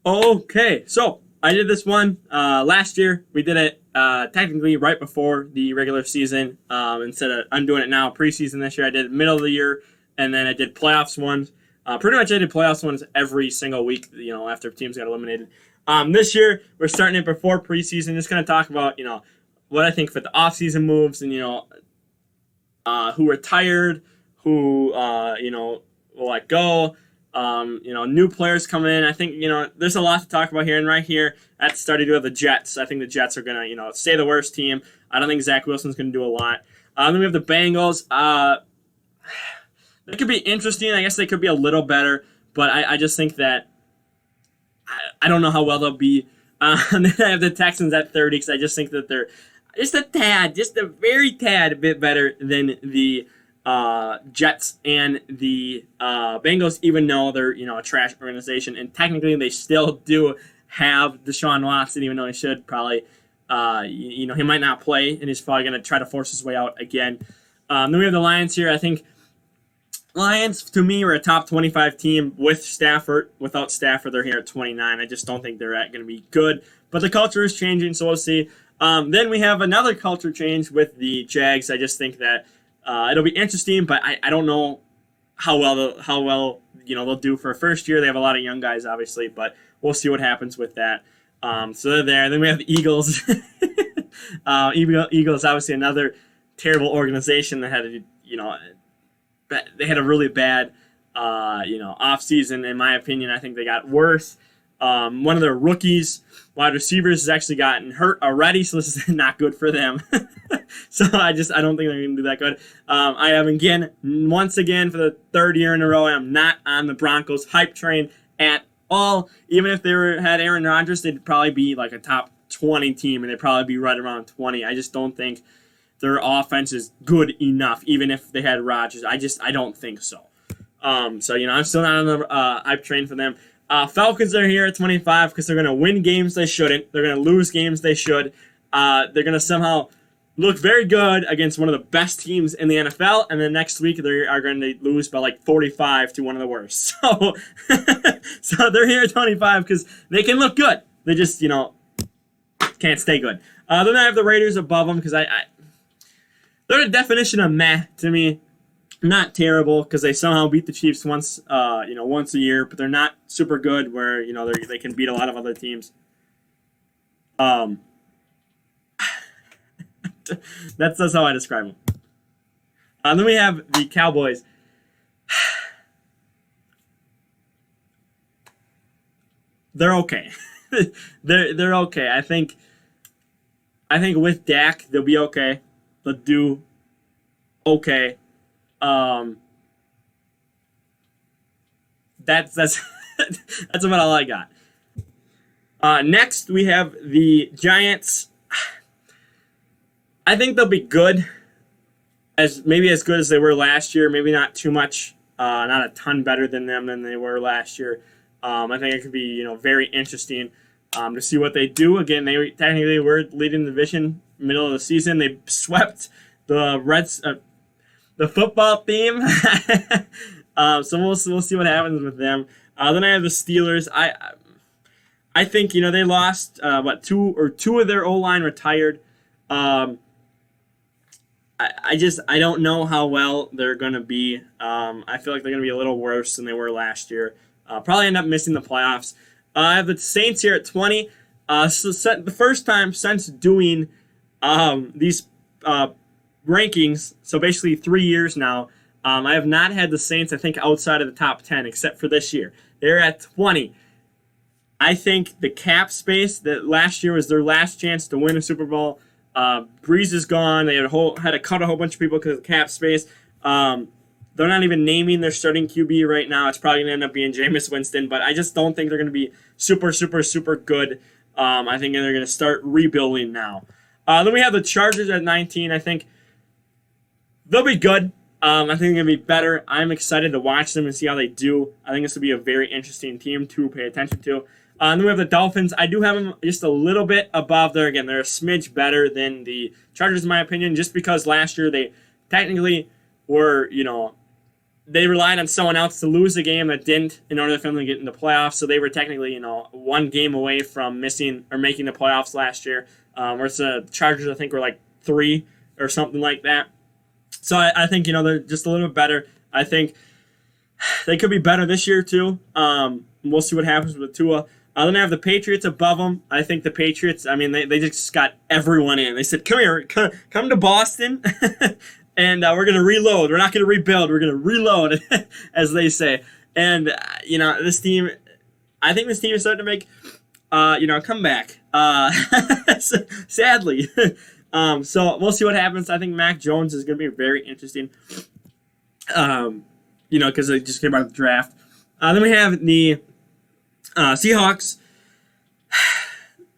Okay, so I did this one last year. We did it technically right before the regular season. Instead of I'm doing it now preseason this year. I did it middle of the year, and then I did playoffs ones. Pretty much I did playoffs ones every single week. After teams got eliminated. This year we're starting it before preseason. Just gonna talk about what I think for the offseason moves and who retired, who will let go. New players coming in. I think there's a lot to talk about here. And right here at the start, you do have the Jets. I think the Jets are gonna stay the worst team. I don't think Zach Wilson's gonna do a lot. Then we have the Bengals. They could be interesting. I guess they could be a little better, but I just think that I don't know how well they'll be. And then I have the Texans at 30 because I just think that they're just a very tad bit better than the Jets and the Bengals, even though they're a trash organization, and technically they still do have Deshaun Watson, even though he should probably he might not play, and he's probably going to try to force his way out again. Then we have the Lions here. I think Lions, to me, are a top 25 team with Stafford. Without Stafford, they're here at 29. I just don't think they're going to be good. But the culture is changing, so we'll see. Then we have another culture change with the Jags. I just think that it'll be interesting, but I don't know how well they'll do for a first year. They have a lot of young guys, obviously, but we'll see what happens with that. So they're there. Then we have the Eagles. Eagles, obviously, another terrible organization that had they had a really bad off season. In my opinion, I think they got worse. One of their rookies, wide receivers, has actually gotten hurt already, so this is not good for them. So I don't think they're going to do that good. I am once again, for the third year in a row, I'm not on the Broncos hype train at all. Even if they had Aaron Rodgers, they'd probably be like a top 20 team, and they'd probably be right around 20. I just don't think their offense is good enough, even if they had Rodgers. I don't think so. I'm still not on the hype train for them. Falcons are here at 25 because they're going to win games they shouldn't. They're going to lose games they should. They're going to somehow look very good against one of the best teams in the NFL, and then next week they are going to lose by like 45 to one of the worst. So, so they're here at 25 because they can look good. They just, can't stay good. Then I have the Raiders above them because they're the definition of meh to me. Not terrible because they somehow beat the Chiefs once a year, but they're not super good where they can beat a lot of other teams. That's how I describe them. Then we have the Cowboys. They're okay. they're okay. I think with Dak they'll be okay. They'll do okay. That's that's about all I got. Next we have the Giants. I think they'll be good, maybe as good as they were last year. Maybe not too much, not a ton better than they were last year. I think it could be very interesting to see what they do. Again, they technically were leading the division middle of the season. They swept the Reds. The football team. So we'll see what happens with them. Then I have the Steelers. I think they lost two of their O-line retired. I don't know how well they're gonna be. I feel like they're gonna be a little worse than they were last year. Probably end up missing the playoffs. I have the Saints here at 20. The first time since doing these rankings, so basically 3 years now, I have not had the Saints, I think, outside of the top 10, except for this year. They're at 20. I think the cap space, that last year was their last chance to win a Super Bowl. Breeze is gone. They had to cut a whole bunch of people because of the cap space. They're not even naming their starting QB right now. It's probably going to end up being Jameis Winston, but I just don't think they're going to be super, super, super good. I think they're going to start rebuilding now. Then we have the Chargers at 19. I think they'll be good. I think they're going to be better. I'm excited to watch them and see how they do. I think this will be a very interesting team to pay attention to. And then we have the Dolphins. I do have them just a little bit above there. Again, they're a smidge better than the Chargers, in my opinion, just because last year they technically were, they relied on someone else to lose a game that didn't in order for them to get into the playoffs. So they were technically, one game away from missing or making the playoffs last year. Whereas the Chargers, I think, were like 3 or something like that. So I think, they're just a little bit better. I think they could be better this year, too. We'll see what happens with Tua. Then I have the Patriots above them. I think the Patriots, they just got everyone in. They said, come to Boston, and we're going to reload. We're not going to rebuild. We're going to reload, as they say. And, this team, I think this team is starting to make, a comeback. Sadly. So we'll see what happens. I think Mac Jones is going to be very interesting, because they just came out of the draft. Then we have the Seahawks.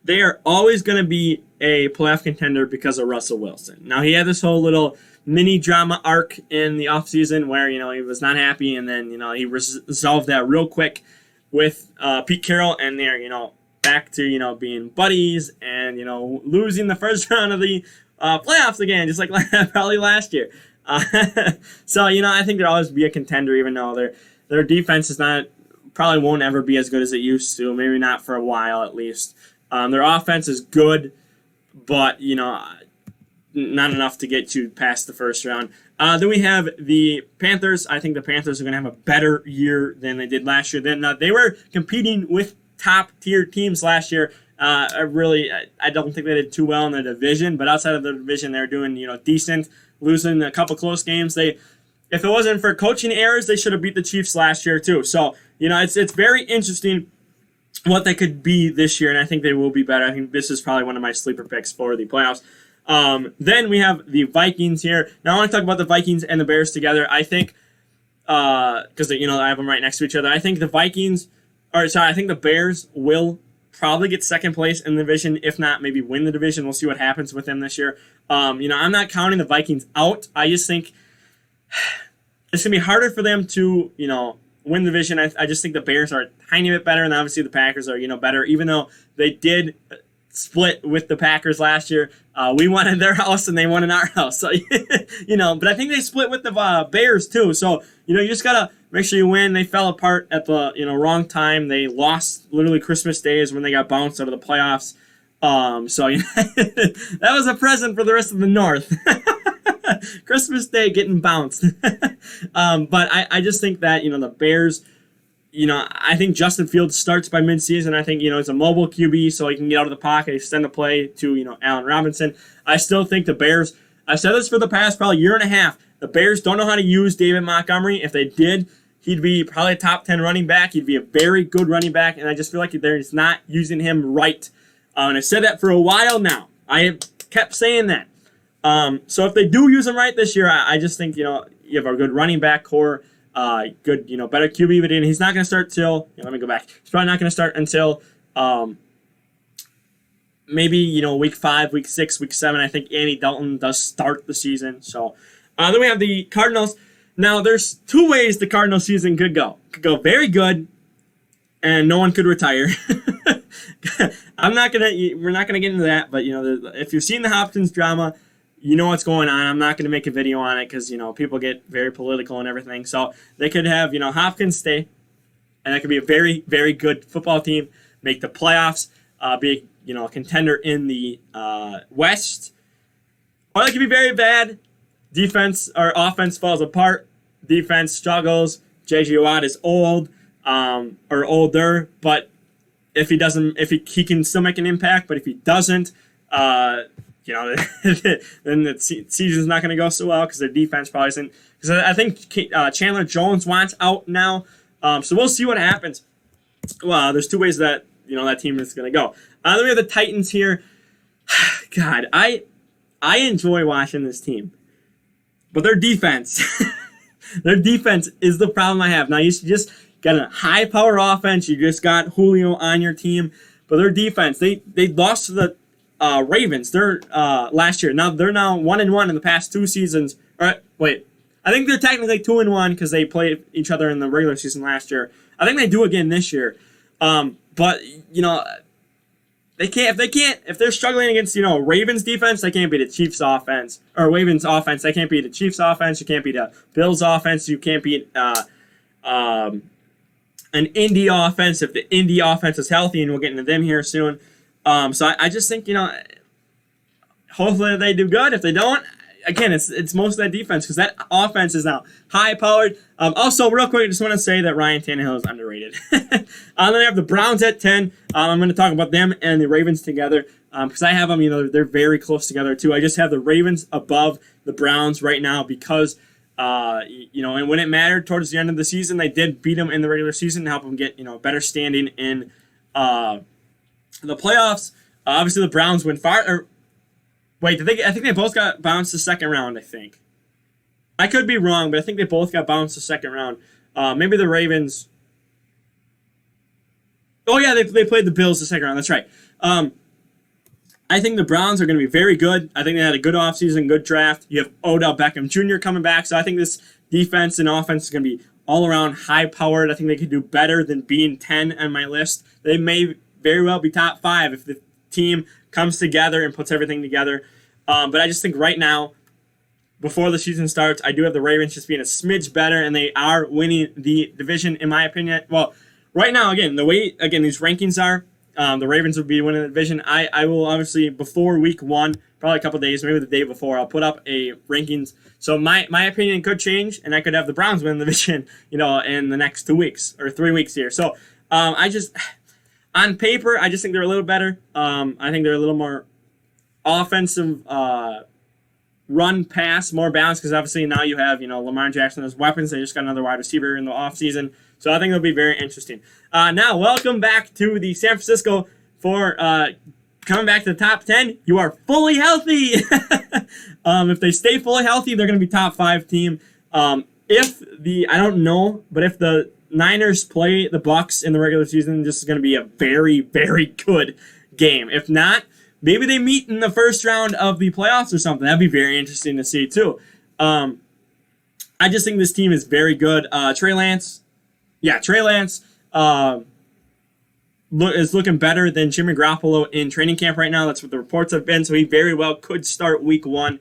They are always going to be a playoff contender because of Russell Wilson. Now, he had this whole little mini drama arc in the offseason where, he was not happy, and then, he resolved that real quick with Pete Carroll, and they're, back to, being buddies and, losing the first round of the playoffs again, just like probably last year. So, I think they'll always be a contender, even though their defense is probably won't ever be as good as it used to, maybe not for a while at least. Their offense is good, but, not enough to get you past the first round. Then we have the Panthers. I think the Panthers are going to have a better year than they did last year. They were competing with top-tier teams last year. I don't think they did too well in the division, but outside of the division, they're doing, decent, losing a couple close games. If it wasn't for coaching errors, they should have beat the Chiefs last year too. So, it's very interesting what they could be this year, and I think they will be better. I think this is probably one of my sleeper picks for the playoffs. Then we have the Vikings here. Now I want to talk about the Vikings and the Bears together. I think, because I have them right next to each other. I think the Bears will probably get second place in the division, if not maybe win the division. We'll see what happens with them this year. I'm not counting the Vikings out. I just think it's going to be harder for them to, win the division. I just think the Bears are a tiny bit better, and obviously the Packers are, better, even though they did split with the Packers last year. We won in their house and they won in our house. So, but I think they split with the Bears too. So, you just got to make sure you win. They fell apart at the, wrong time. They lost literally Christmas Day is when they got bounced out of the playoffs. So that was a present for the rest of the North. Christmas Day getting bounced. But I just think that, the Bears, I think Justin Fields starts by midseason. I think, it's a mobile QB, so he can get out of the pocket, extend the play to, Allen Robinson. I still think the Bears, I've said this for the past probably year and a half, the Bears don't know how to use David Montgomery. If they did, he'd be probably a top 10 running back. He'd be a very good running back, and I just feel like they're just not using him right. And I've said that for a while now. I have kept saying that. So if they do use him right this year, I just think, you have a good running back core, good, better QB, but he's not going to start till, let me go back. He's probably not going to start until maybe, week 5, week 6, week 7. I think Andy Dalton does start the season. So then we have the Cardinals. Now, there's 2 ways the Cardinals season could go. It could go very good, and no one could retire. We're not gonna get into that, but if you've seen the Hopkins drama, you know what's going on. I'm not going to make a video on it because, people get very political and everything. So they could have, Hopkins stay, and that could be a very, very good football team, make the playoffs, be, a contender in the West. Or they could be very bad. Defense or offense falls apart. Defense struggles. J.J. Watt is old or older, but if he can still make an impact, but if he doesn't, then the season's not going to go so well because their defense probably isn't. Because I think Chandler Jones wants out now, so we'll see what happens. Well, there's 2 ways that that team is going to go. Then we have the Titans here. God, I enjoy watching this team, but their defense, is the problem I have. Now you just got a high power offense. You just got Julio on your team, but their defense, they lost to the Ravens. They're last year. Now they're 1-1 in the past 2 seasons. Wait, I think they're technically 2-1 because they played each other in the regular season last year. I think they do again this year. But if they're struggling against, Ravens defense, they can't beat the Chiefs offense, or Ravens offense. They can't beat the Chiefs offense. You can't beat the Bills offense. You can't beat an Indy offense if the Indy offense is healthy, and we'll get into them here soon. So I just think, hopefully they do good. If they don't, again, it's most of that defense, because that offense is now high-powered. Also, real quick, I just want to say that Ryan Tannehill is underrated. Then I have the Browns at 10. I'm going to talk about them and the Ravens together, because I have them, they're very close together, too. I just have the Ravens above the Browns right now because, and when it mattered towards the end of the season, they did beat them in the regular season to help them get, better standing in the playoffs. Obviously, the Browns went far. Wait, I think they both got bounced the second round, I think. I could be wrong, but I think they both got bounced the second round. Maybe the Ravens... Oh, yeah, they played the Bills the second round. That's right. I think the Browns are going to be very good. I think they had a good offseason, good draft. You have Odell Beckham Jr. coming back, so I think this defense and offense is going to be all around high-powered. I think they could do better than being 10 on my list. They may very well be top 5 if the team comes together and puts everything together. But I just think right now, before the season starts, I do have the Ravens just being a smidge better, and they are winning the division, in my opinion. Well, right now, again, the way these rankings are, the Ravens would be winning the division. I will obviously, before week 1, probably a couple of days, maybe the day before, I'll put up a rankings. So my opinion could change, and I could have the Browns win the division, in the next 2 weeks or 3 weeks here. So on paper, I just think they're a little better. I think they're a little more offensive, run, pass, more balanced, because obviously now you have, Lamar Jackson as weapons. They just got another wide receiver in the offseason. So I think it'll be very interesting. Now, welcome back to the San Francisco for coming back to the top 10. You are fully healthy. If they stay fully healthy, they're going to be top 5 team. I don't know, but if the Niners play the Bucs in the regular season, this is going to be a very, very good game. If not, maybe they meet in the first round of the playoffs or something. That'd be very interesting to see, too. I just think this team is very good. Trey Lance is looking better than Jimmy Garoppolo in training camp right now. That's what the reports have been, so he very well could start week 1.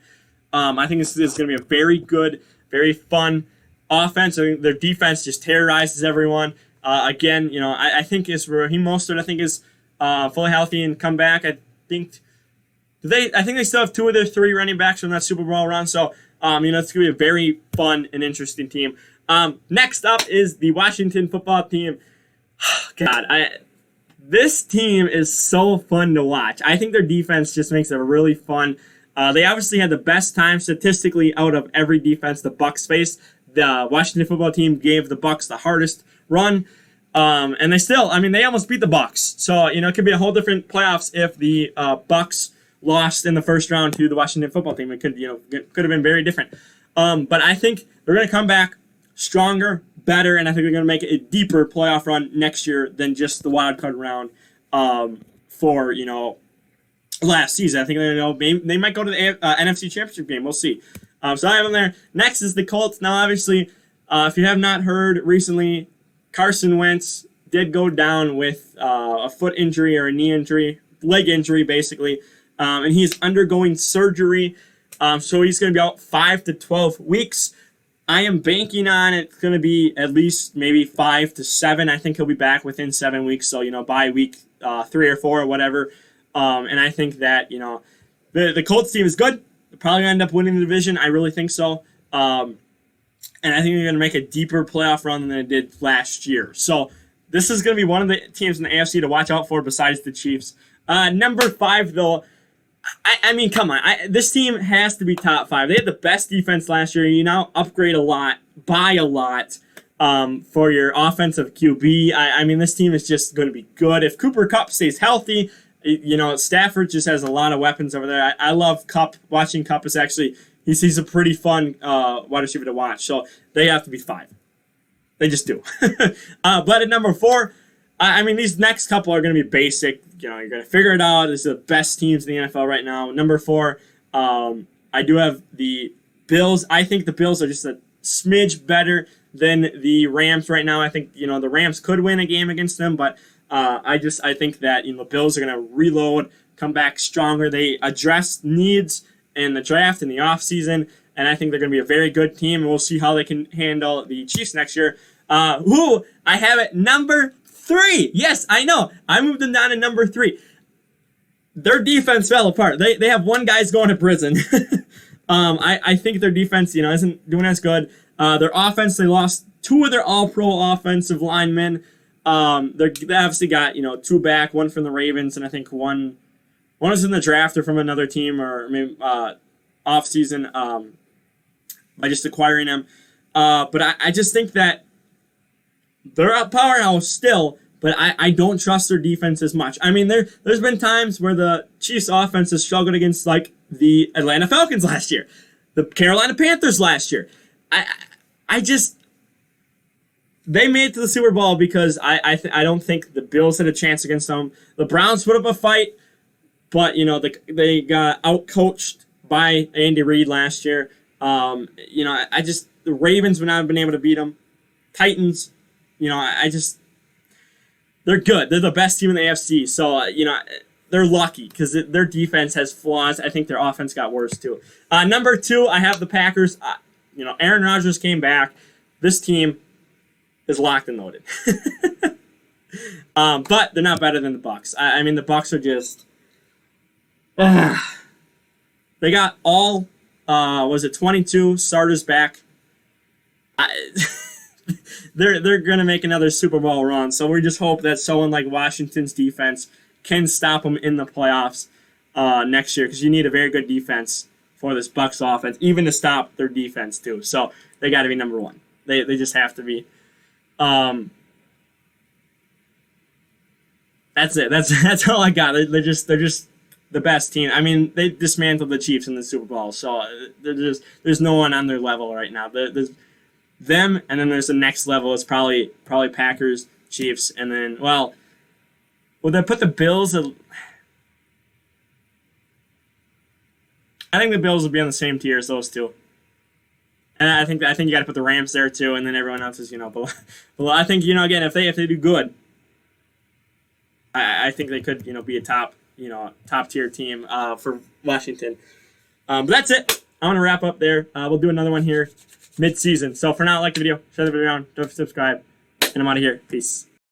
I think this is going to be a very good, very fun offense. Their defense just terrorizes everyone. Again, I think Raheem Mostert, I think, is fully healthy and come back. I think they still have 2 of their 3 running backs from that Super Bowl run. So, it's going to be a very fun and interesting team. Next up is the Washington football team. God, this team is so fun to watch. I think their defense just makes it really fun. They obviously had the best time statistically out of every defense the Bucs faced. The Washington football team gave the Bucs the hardest run, and they almost beat the Bucs. So it could be a whole different playoffs if the Bucs lost in the first round to the Washington football team. It could have been very different. But I think they're going to come back stronger, better, and I think they're going to make a deeper playoff run next year than just the wild card round for last season. I think they might go to the NFC Championship game. We'll see. So I have them there. Next is the Colts. Now, obviously, if you have not heard recently, Carson Wentz did go down with a foot injury or a knee injury, leg injury, basically, and he's undergoing surgery. So he's going to be out 5 to 12 weeks. I am banking on it's going to be at least maybe 5 to 7. I think he'll be back within 7 weeks. So, by week 3 or 4 or whatever. And I think that, the Colts team is good. They're probably going to end up winning the division. I really think so. And I think they're going to make a deeper playoff run than they did last year. So this is going to be one of the teams in the AFC to watch out for besides the Chiefs. Number 5, though, I mean, come on. This team has to be top 5. They had the best defense last year. You now upgrade a lot, buy a lot for your offensive QB. I mean, this team is just going to be good. If Cooper Kupp stays healthy, Stafford just has a lot of weapons over there. I love Kupp. Watching Kupp is actually, he's a pretty fun wide receiver to watch. So they have to be 5. They just do. But at number 4, I mean, these next couple are going to be basic. You're going to figure it out. These are the best teams in the NFL right now. Number 4, I do have the Bills. I think the Bills are just a smidge better than the Rams right now. I think, the Rams could win a game against them, but I think that the Bills are going to reload, come back stronger. They address needs in the draft in the offseason, and I think they're going to be a very good team. And we'll see how they can handle the Chiefs next year. Who I have at number 3. Yes, I know. I moved them down to number 3. Their defense fell apart. They have one guy's going to prison. I think their defense, isn't doing as good. Their offense, they lost 2 of their all-pro offensive linemen. They obviously got 2 back, one from the Ravens, and I think one was in the draft or from another team, or maybe off season by just acquiring them. But I just think that they're a powerhouse still, but I don't trust their defense as much. I mean, there's been times where the Chiefs' offense has struggled against like the Atlanta Falcons last year, the Carolina Panthers last year. They made it to the Super Bowl because I don't think the Bills had a chance against them. The Browns put up a fight, but they got outcoached by Andy Reid last year. The Ravens would not have been able to beat them. Titans, they're good. They're the best team in the AFC. So they're lucky because their defense has flaws. I think their offense got worse too. Number 2, I have the Packers. Aaron Rodgers came back. This team is locked and loaded. But they're not better than the Bucs. I mean, the Bucs are just... they got all, 22 starters back. They're going to make another Super Bowl run, so we just hope that someone like Washington's defense can stop them in the playoffs next year, because you need a very good defense for this Bucs offense, even to stop their defense too. So they got to be number 1. They just have to be. That's it. That's all I got. They're just the best team. I mean, they dismantled the Chiefs in the Super Bowl, so there's no one on their level right now. There's them, and then there's the next level is probably Packers, Chiefs, and then would they put the Bills? I think the Bills will be on the same tier as those two. And I think you got to put the Rams there too, and then everyone else is below. I think again, if they do good, I think they could be a top tier team for Washington. But that's it. I'm gonna wrap up there. We'll do another one here mid-season. So for now, like the video, share the video around, don't forget to subscribe, and I'm out of here. Peace.